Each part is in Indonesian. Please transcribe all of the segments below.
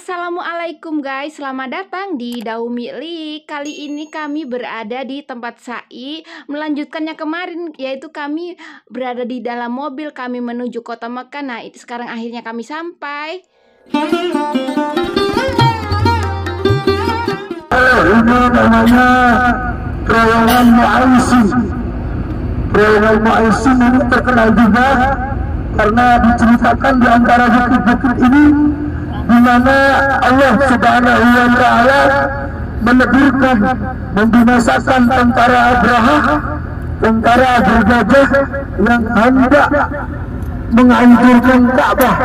Assalamualaikum guys, selamat datang di Daumi Li. Kali ini kami berada di tempat Sa'i, melanjutkannya kemarin, yaitu kami berada di dalam mobil, kami menuju kota Mekah. Nah, sekarang akhirnya kami sampai. Ini namanya terowongan Mu'aisin. Terowongan Mu'aisin ini terkenal juga karena diceritakan di antara bukit-bukit ini di mana Allah Subhanahu wa Ta'ala menegurkan, membinasakan tentara Abraha, tentara bergajah yang hendak menghancurkan Ka'bah.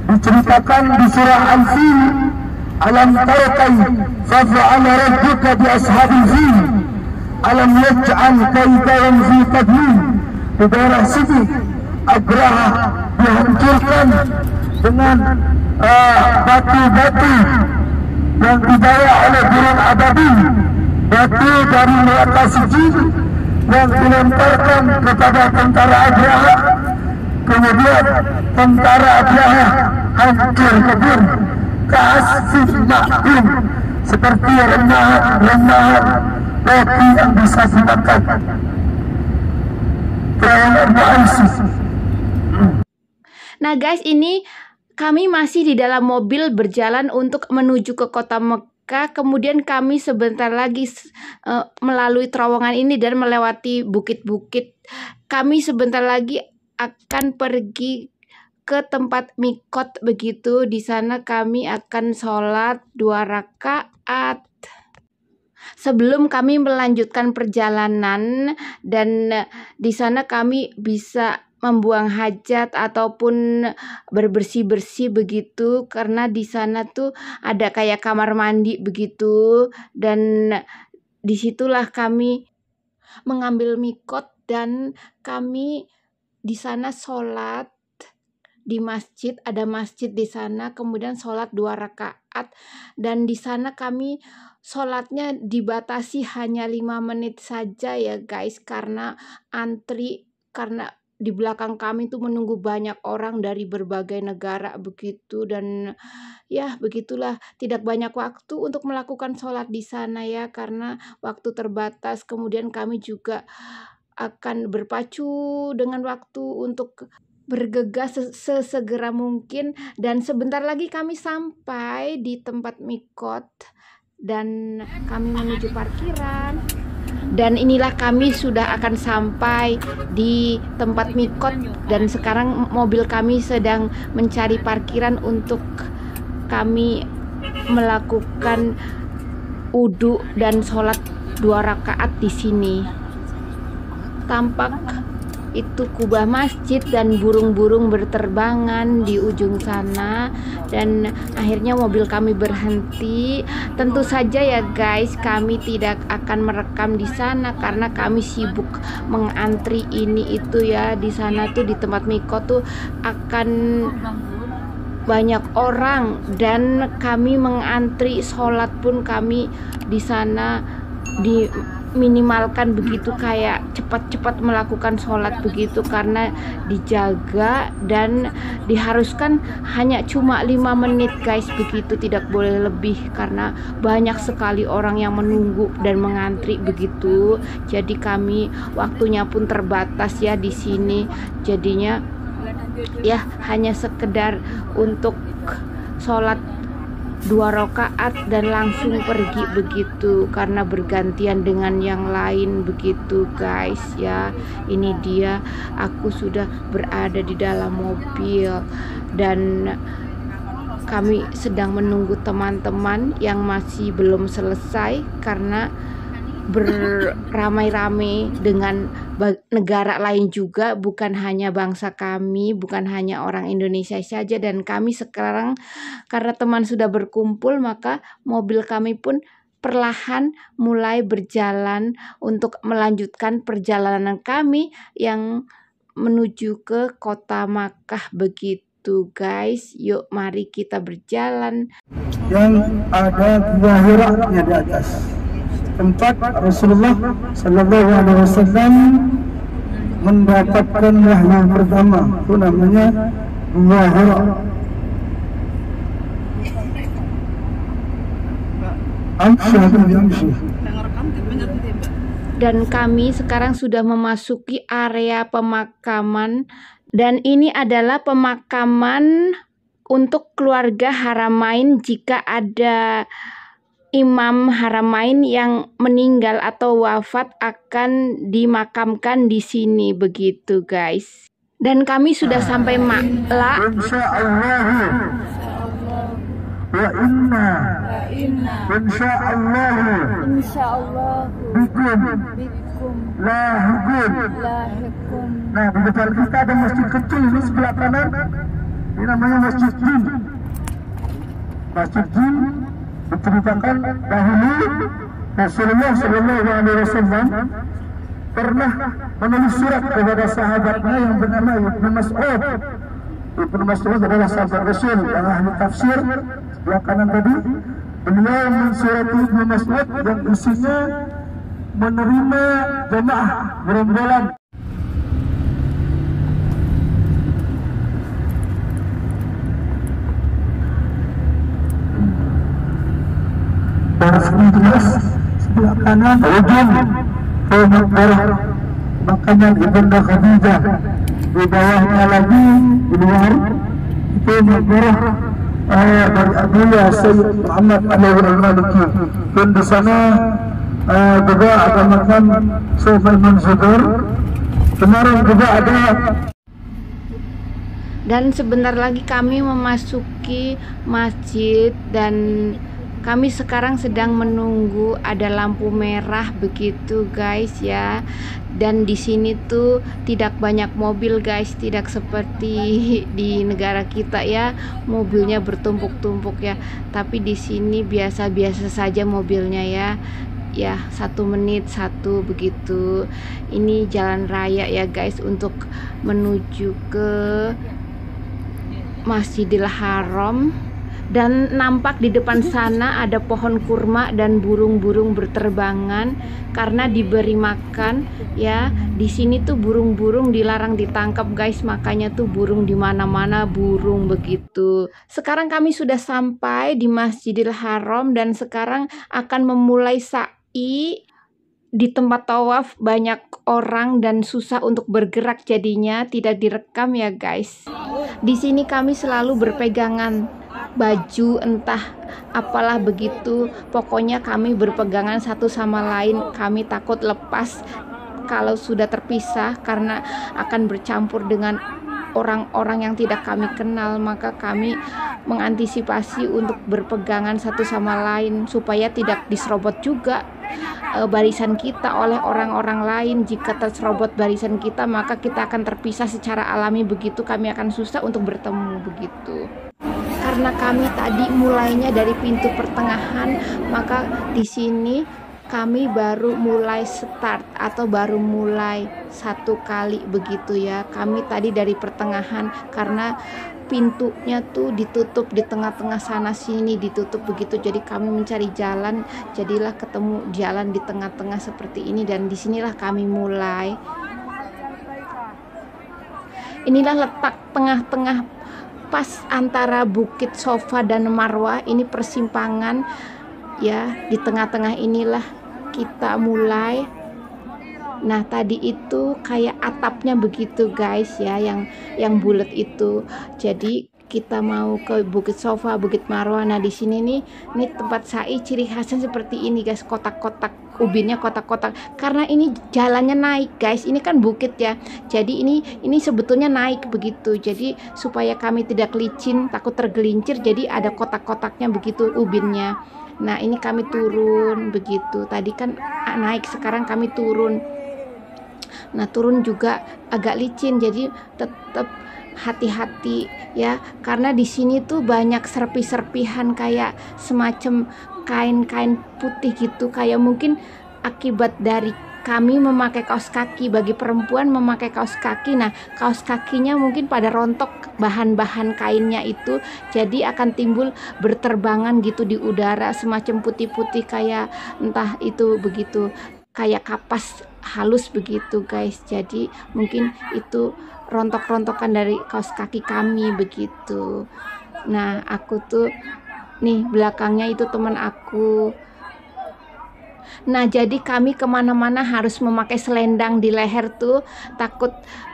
Diceritakan di surah Al-Fil, alam tara kaifa fa'ala rabbuka bi ashabil fil alam yaj'al kaidahum fi tadlil. Di daerah sini Abraha dihancurkan dengan batu-batu yang dibawa oleh burung ababil, batu dari neraka sijil yang dilemparkan kepada tentara Abraha. Kemudian tentara Abraha hancur lebur, kasih makhluk seperti remahan roti yang bisa dimakan. Nah guys, ini kami masih di dalam mobil berjalan untuk menuju ke kota Mekah. Kemudian kami sebentar lagi melalui terowongan ini dan melewati bukit-bukit. Kami sebentar lagi akan pergi ke tempat mikot begitu. Di sana kami akan sholat 2 rakaat. Sebelum kami melanjutkan perjalanan, dan di sana kami bisa membuang hajat ataupun berbersih-bersih begitu, karena di sana tuh ada kayak kamar mandi begitu, dan disitulah kami mengambil mikot dan kami di sana sholat di masjid, ada masjid di sana, kemudian sholat 2 rakaat, dan di sana kami sholatnya dibatasi hanya 5 menit saja ya guys, karena antri, karena di belakang kami tuh menunggu banyak orang dari berbagai negara begitu, dan ya begitulah, tidak banyak waktu untuk melakukan sholat di sana ya, karena waktu terbatas. Kemudian kami juga akan berpacu dengan waktu untuk bergegas sesegera mungkin, dan sebentar lagi kami sampai di tempat mikot dan kami menuju parkiran. Dan inilah kami sudah akan sampai di tempat mikot, dan sekarang mobil kami sedang mencari parkiran untuk kami melakukan wudhu dan sholat 2 rakaat di sini. Tampak itu kubah masjid dan burung-burung berterbangan di ujung sana, dan akhirnya mobil kami berhenti. Tentu saja ya guys, kami tidak akan merekam di sana karena kami sibuk mengantri ini itu ya. Di sana tuh di tempat mikot tuh akan banyak orang, dan kami mengantri sholat pun kami di sana diminimalkan begitu, kayak cepat-cepat melakukan sholat begitu, karena dijaga dan diharuskan hanya cuma 5 menit guys begitu, tidak boleh lebih karena banyak sekali orang yang menunggu dan mengantri begitu. Jadi kami waktunya pun terbatas ya di sini, jadinya ya hanya sekedar untuk sholat 2 rakaat dan langsung pergi begitu, karena bergantian dengan yang lain begitu guys ya. Ini dia, aku sudah berada di dalam mobil dan kami sedang menunggu teman-teman yang masih belum selesai, karena beramai-ramai dengan negara lain juga, bukan hanya bangsa kami, bukan hanya orang Indonesia saja. Dan kami sekarang, karena teman sudah berkumpul, maka mobil kami pun perlahan mulai berjalan untuk melanjutkan perjalanan kami yang menuju ke kota Makkah begitu guys. Yuk mari kita berjalan. Yang ada Gua Hira di atas tempat Rasulullah Sallallahu Alaihi Wasallam mendapatkan wahyu pertama, itu namanya Gua Hira. Dan kami sekarang sudah memasuki area pemakaman, dan ini adalah pemakaman untuk keluarga Haramain jika ada Imam Haramain yang meninggal atau wafat akan dimakamkan di sini begitu guys. Dan kami sudah sampai Makla. Wa inna insyaallah bikum lahiqun. Nah, di depan kita ada masjid kecil ini sebelah kanan. Ini namanya Masjid Jin. Masjid Jin diceritakan dahulu Rasulullah SAW pernah menulis surat kepada sahabatnya yang bernama Ibnu Mas'ud. Ibnu Mas'ud adalah sahabat Rasul yang ahli tafsir. Sebelah kanan tadi beliau mensurati Ibnu Mas'ud yang isinya menerima jemaah gerombolan. Baris jelas sebelah kanan ujung ke Makbarah makaman Ibunda Khadijah, di bawahnya lagi di luar itu Makbarah dari Abdullah Sayyid Muhammad Al-Maliki, dan di sana juga ada makam Sulaiman Zubair. Kemarin juga ada. Dan sebentar lagi kami memasuki masjid, dan kami sekarang sedang menunggu ada lampu merah begitu guys ya. Dan di sini tuh tidak banyak mobil guys, tidak seperti di negara kita ya, mobilnya bertumpuk-tumpuk ya. Tapi di sini biasa-biasa saja mobilnya ya. Ya, 1 menit 1 begitu. Ini jalan raya ya guys untuk menuju ke Masjidil Haram. Dan nampak di depan sana ada pohon kurma dan burung-burung berterbangan karena diberi makan ya. Di sini tuh burung-burung dilarang ditangkap guys, makanya tuh burung di mana-mana burung begitu. Sekarang kami sudah sampai di Masjidil Haram dan sekarang akan memulai sa'i. Di tempat tawaf banyak orang dan susah untuk bergerak, jadinya tidak direkam ya guys. Di sini kami selalu berpegangan baju entah apalah begitu, pokoknya kami berpegangan satu sama lain. Kami takut lepas kalau sudah terpisah karena akan bercampur dengan orang-orang yang tidak kami kenal, maka kami mengantisipasi untuk berpegangan satu sama lain supaya tidak diserobot juga barisan kita oleh orang-orang lain. Jika terserobot barisan kita, maka kita akan terpisah secara alami begitu, kami akan susah untuk bertemu begitu. Karena kami tadi mulainya dari pintu pertengahan, maka di sini kami baru mulai start atau baru mulai 1 kali begitu ya. Kami tadi dari pertengahan karena pintunya tuh ditutup di tengah-tengah sana sini ditutup begitu. Jadi kami mencari jalan, jadilah ketemu jalan di tengah-tengah seperti ini, dan disinilah kami mulai. Inilah letak tengah-tengah pas antara Bukit Sofa dan Marwah, ini persimpangan ya. Di tengah-tengah inilah kita mulai. Nah, tadi itu kayak atapnya begitu guys ya, yang bulat itu. Jadi kita mau ke Bukit Sofa, Bukit Marwah. Nah, di sini nih tempat sa'i ciri khasnya seperti ini guys, kotak-kotak ubinnya kotak-kotak. Karena ini jalannya naik guys, ini kan bukit ya. Jadi ini sebetulnya naik begitu. Jadi supaya kami tidak licin, takut tergelincir, jadi ada kotak-kotaknya begitu ubinnya. Nah, ini kami turun begitu. Tadi kan naik, sekarang kami turun. Nah, turun juga agak licin, jadi tetap hati-hati ya, karena di sini tuh banyak serpi-serpihan kayak semacam kain-kain putih gitu, kayak mungkin akibat dari kami memakai kaos kaki. Bagi perempuan memakai kaos kaki, nah kaos kakinya mungkin pada rontok bahan-bahan kainnya itu, jadi akan timbul berterbangan gitu di udara semacam putih-putih kayak entah itu begitu, kayak kapas halus begitu guys. Jadi mungkin itu rontok-rontokan dari kaos kaki kami begitu. Nah, aku tuh nih belakangnya itu teman aku Nah, jadi kami kemana-mana harus memakai selendang di leher tuh, takut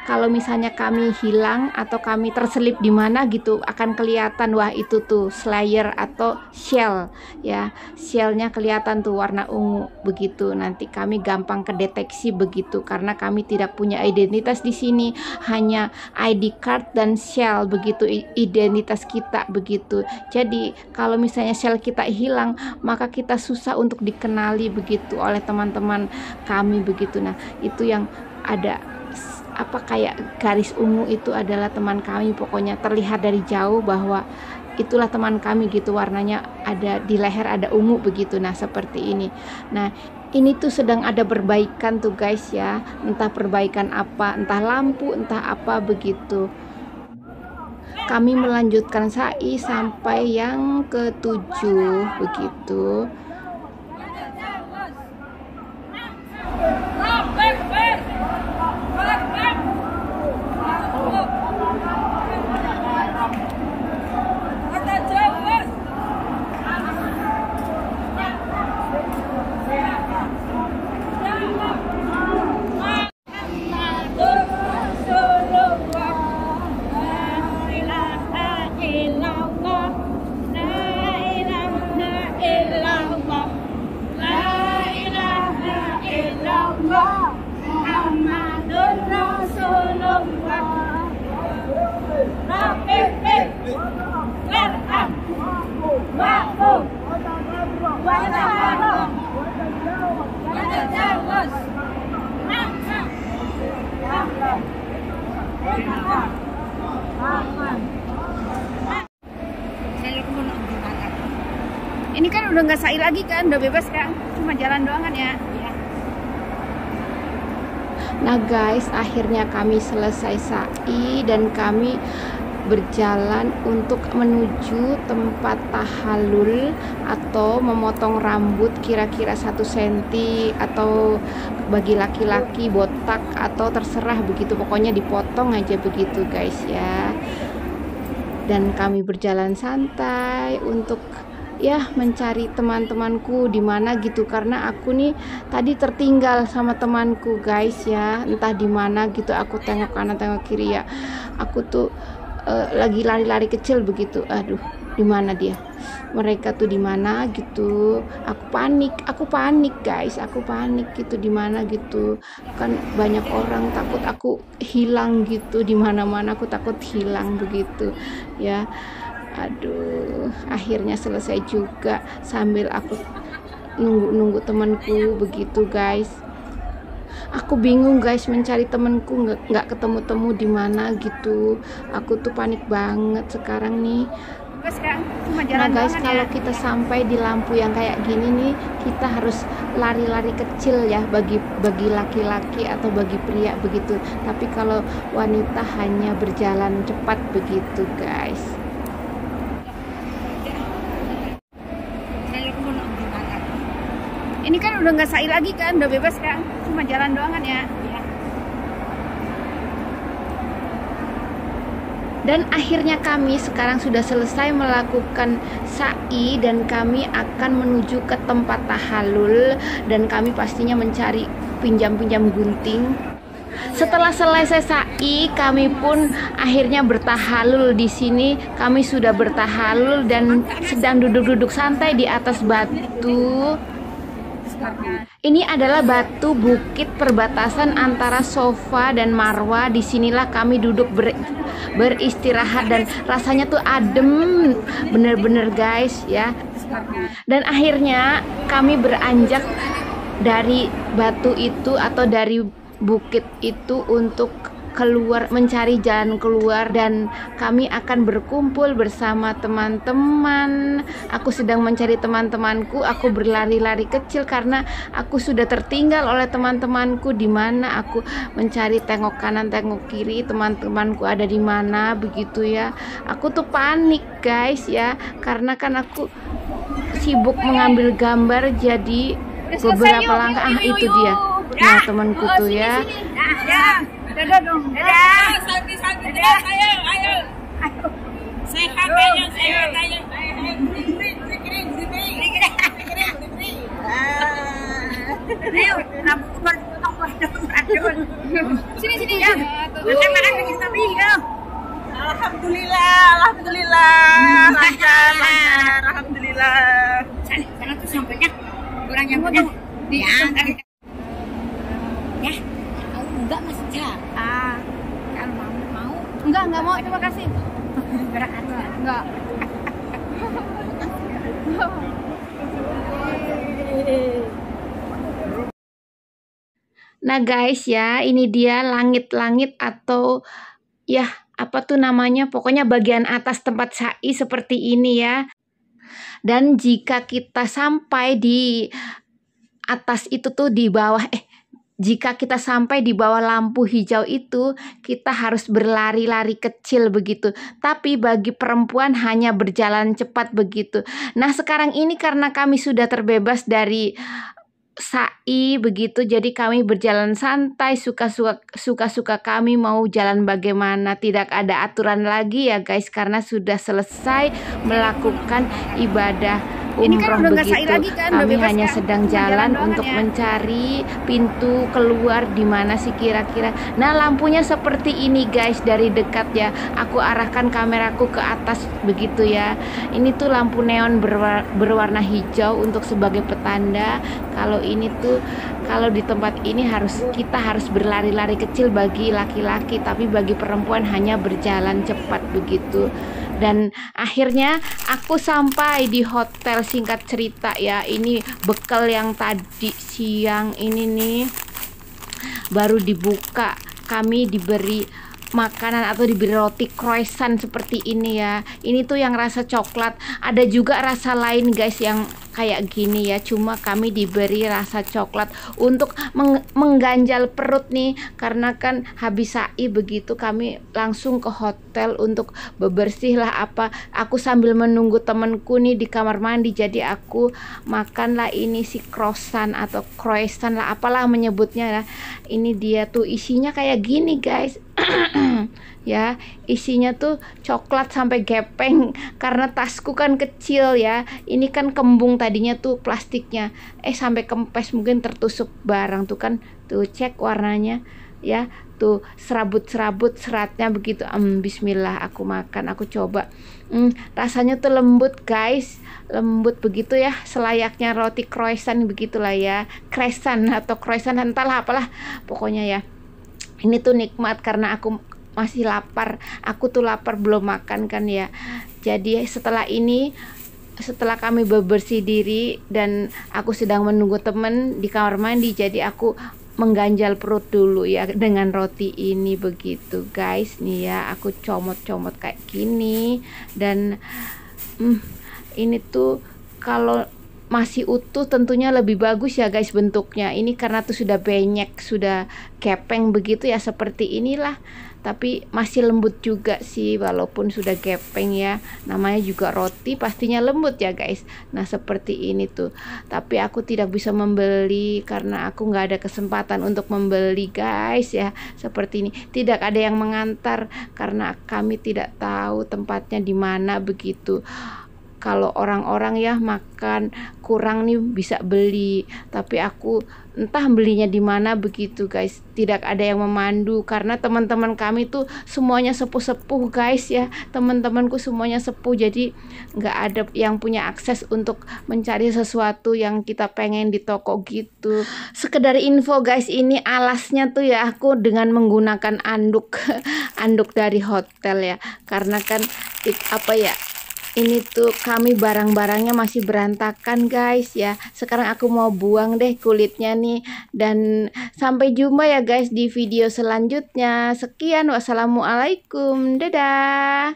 kalau misalnya kami hilang atau kami terselip di mana gitu akan kelihatan, wah itu tuh slayer atau shell ya, shellnya kelihatan tuh warna ungu begitu. Nanti kami gampang kedeteksi begitu karena kami tidak punya identitas di sini, hanya ID card dan shell begitu identitas kita begitu. Jadi kalau misalnya shell kita hilang, maka kita susah untuk dikenali begitu oleh teman-teman kami begitu. Nah, itu yang ada apa kayak garis ungu itu adalah teman kami, pokoknya terlihat dari jauh bahwa itulah teman kami gitu, warnanya ada di leher ada ungu begitu. Nah, seperti ini. Nah, ini tuh sedang ada perbaikan tuh guys ya, entah perbaikan apa, entah lampu, entah apa begitu. Kami melanjutkan sa'i sampai yang ke-7 begitu. Ini kan udah nggak sa'i lagi kan, udah bebas kan, cuma jalan doang kan ya. Nah guys, akhirnya kami selesai sa'i dan kami berjalan untuk menuju tempat tahallul atau memotong rambut kira-kira 1 cm atau bagi laki-laki botak atau terserah begitu, pokoknya dipotong aja begitu guys ya. Dan kami berjalan santai untuk ya mencari teman-temanku di mana gitu, karena aku nih tadi tertinggal sama temanku guys ya, entah di mana gitu. Aku tengok kanan tengok kiri ya, aku tuh lagi lari-lari kecil begitu. Aduh, di mana dia, mereka tuh di mana gitu. Aku panik guys, aku panik gitu, di mana gitu kan banyak orang, takut aku hilang gitu di mana-mana, aku takut hilang begitu ya. Aduh, akhirnya selesai juga sambil aku nunggu temanku begitu guys. Aku bingung guys mencari temanku, nggak ketemu di mana gitu. Aku tuh panik banget sekarang nih. Nah guys, kalau kita sampai di lampu yang kayak gini nih, kita harus lari-lari kecil ya, bagi laki-laki atau bagi pria begitu. Tapi kalau wanita hanya berjalan cepat begitu guys. Ini kan udah nggak sa'i lagi kan, udah bebas kan, cuma jalan doang kan ya. Dan akhirnya kami sekarang sudah selesai melakukan sa'i dan kami akan menuju ke tempat tahallul, dan kami pastinya mencari pinjam-pinjam gunting. Setelah selesai sa'i, kami pun akhirnya bertahalul di sini. Kami sudah bertahalul dan sedang duduk-duduk santai di atas batu. Ini adalah batu bukit perbatasan antara Safa dan Marwah. Disinilah kami duduk beristirahat dan rasanya tuh adem bener-bener guys ya. Dan akhirnya kami beranjak dari batu itu atau dari bukit itu untuk keluar, mencari jalan keluar, dan kami akan berkumpul bersama teman-teman. Aku sedang mencari teman-temanku. Aku berlari-lari kecil karena aku sudah tertinggal oleh teman-temanku. Di mana aku mencari, tengok kanan tengok kiri, teman-temanku ada di mana begitu ya. Aku tuh panik guys ya, karena kan aku sibuk mengambil gambar, jadi beberapa langkah itu dia. Nah temanku tuh ya. Dadah dong. Dadah. Sampai ayo. Sehat ayo. Alhamdulillah, alhamdulillah, lancar, lancar, alhamdulillah. Sana tuh sampainya kurang nyampe diangkat. Ya, kalau enggak masih jam. Kalau mau. Enggak mau, terima kasih. Berangkat. Enggak. Nah guys ya, ini dia langit-langit atau ya apa tuh namanya, pokoknya bagian atas tempat syai seperti ini ya. Dan jika kita sampai di atas itu tuh di bawah jika kita sampai di bawah lampu hijau itu, kita harus berlari-lari kecil begitu. Tapi bagi perempuan hanya berjalan cepat begitu. Nah sekarang ini karena kami sudah terbebas dari sa'i begitu, jadi kami berjalan santai, suka-suka kami mau jalan bagaimana, tidak ada aturan lagi ya guys, karena sudah selesai melakukan ibadah umroh begitu. Kami hanya sedang jalan untuk mencari pintu keluar di mana sih kira-kira. Nah lampunya seperti ini guys, dari dekat ya, aku arahkan kameraku ke atas begitu ya. Ini tuh lampu neon berwarna hijau untuk sebagai petanda kalau ini tuh, kalau di tempat ini kita harus berlari-lari kecil bagi laki-laki, tapi bagi perempuan hanya berjalan cepat begitu. Dan akhirnya aku sampai di hotel, singkat cerita ya. Ini bekal yang tadi siang ini nih baru dibuka. Kami diberi makanan atau diberi roti croissant seperti ini ya. Ini tuh yang rasa coklat. Ada juga rasa lain guys yang kayak gini ya, cuma kami diberi rasa coklat untuk mengganjal perut nih, karena kan habis sa'i begitu kami langsung ke hotel untuk bebersih lah apa. Aku sambil menunggu temanku nih di kamar mandi, jadi aku makanlah ini si croissant atau croissant lah apalah menyebutnya lah. Ini dia tuh isinya kayak gini guys. Ya, isinya tuh coklat sampai gepeng karena tasku kan kecil ya. Ini kan kembung tadinya tuh plastiknya, sampai kempes, mungkin tertusuk barang tuh kan. Tuh cek warnanya ya, tuh serabut-serabut seratnya begitu. Bismillah, aku makan, aku coba. Rasanya tuh lembut guys, lembut begitu ya, selayaknya roti croissant begitulah ya, croissant atau croissant entahlah apalah pokoknya ya. Ini tuh nikmat karena aku masih lapar. Aku tuh lapar belum makan kan ya. Jadi setelah kami bebersih diri dan aku sedang menunggu temen di kamar mandi, jadi aku mengganjal perut dulu ya dengan roti ini begitu guys. Nih ya, aku comot-comot kayak gini. Dan ini tuh kalau masih utuh tentunya lebih bagus ya guys bentuknya. Ini karena tuh sudah benyek, sudah gepeng begitu ya, seperti inilah. Tapi masih lembut juga sih walaupun sudah gepeng ya. Namanya juga roti, pastinya lembut ya guys. Nah seperti ini tuh. Tapi aku tidak bisa membeli karena aku nggak ada kesempatan untuk membeli guys ya. Seperti ini, tidak ada yang mengantar karena kami tidak tahu tempatnya di mana begitu. Kalau orang-orang ya makan kurang nih bisa beli, tapi aku entah belinya di mana begitu guys. Tidak ada yang memandu karena teman-teman kami tuh semuanya sepuh-sepuh guys ya. Teman-temanku semuanya sepuh, jadi nggak ada yang punya akses untuk mencari sesuatu yang kita pengen di toko gitu. Sekedar info guys, ini alasnya tuh ya aku dengan menggunakan anduk anduk dari hotel ya, karena kan apa ya, ini tuh kami barang-barangnya masih berantakan guys ya. Sekarang aku mau buang deh kulitnya nih. Dan sampai jumpa ya guys di video selanjutnya. Sekian, wassalamualaikum, dadah.